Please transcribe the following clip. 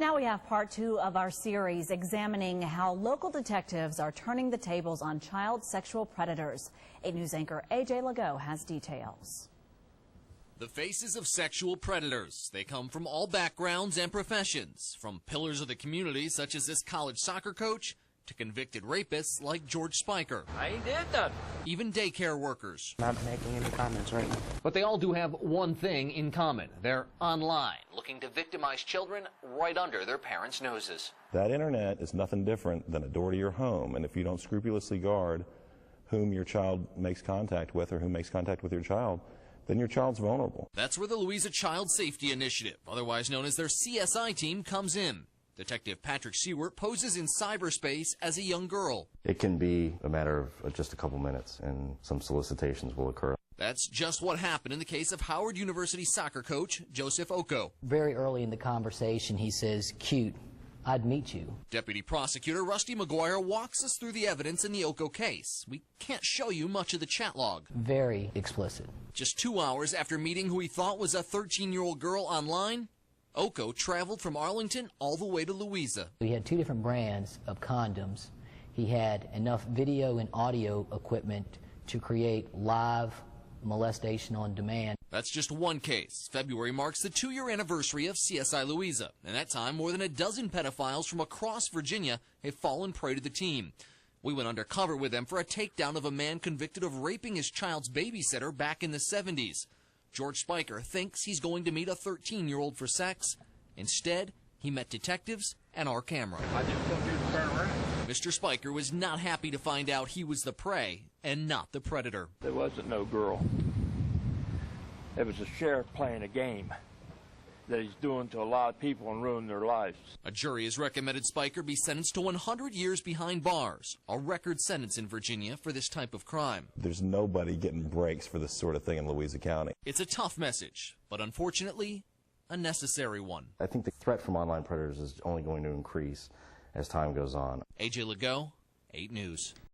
Now we have part 2 of our series examining how local detectives are turning the tables on child sexual predators. 8 News anchor AJ Legault has details. The faces of sexual predators. They come from all backgrounds and professions, from pillars of the community such as this college soccer coach to convicted rapists like George Spiker. I ain't did nothing. Even daycare workers. Not making any comments right now. But they all do have one thing in common. They're online, looking to victimize children right under their parents' noses. That internet is nothing different than a door to your home, and if you don't scrupulously guard whom your child makes contact with or who makes contact with your child, then your child's vulnerable. That's where the Louisa Child Safety Initiative, otherwise known as their CSI team, comes in. Detective Patrick Siewert poses in cyberspace as a young girl. It can be a matter of just a couple minutes, and some solicitations will occur. That's just what happened in the case of Howard University soccer coach Joseph Oko. Very early in the conversation, he says, "Cute, I'd meet you." Deputy Prosecutor Rusty McGuire walks us through the evidence in the Oko case. We can't show you much of the chat log. Very explicit. Just 2 hours after meeting who he thought was a 13-year-old girl online, Oko traveled from Arlington all the way to Louisa. He had 2 different brands of condoms. He had enough video and audio equipment to create live molestation on demand. That's just one case. February marks the 2-year anniversary of CSI Louisa. And that time, more than a dozen pedophiles from across Virginia have fallen prey to the team. We went undercover with them for a takedown of a man convicted of raping his child's babysitter back in the 70s. George Spiker thinks he's going to meet a 13-year-old for sex. Instead, he met detectives and our camera. I just want you to turn around. Mr. Spiker was not happy to find out he was the prey and not the predator. There wasn't no girl. It was a sheriff playing a game that he's doing to a lot of people and ruin their lives. A jury has recommended Spiker be sentenced to 100 years behind bars, a record sentence in Virginia for this type of crime. There's nobody getting breaks for this sort of thing in Louisa County. It's a tough message, but unfortunately, a necessary one. I think the threat from online predators is only going to increase as time goes on. AJ Legault, 8 News.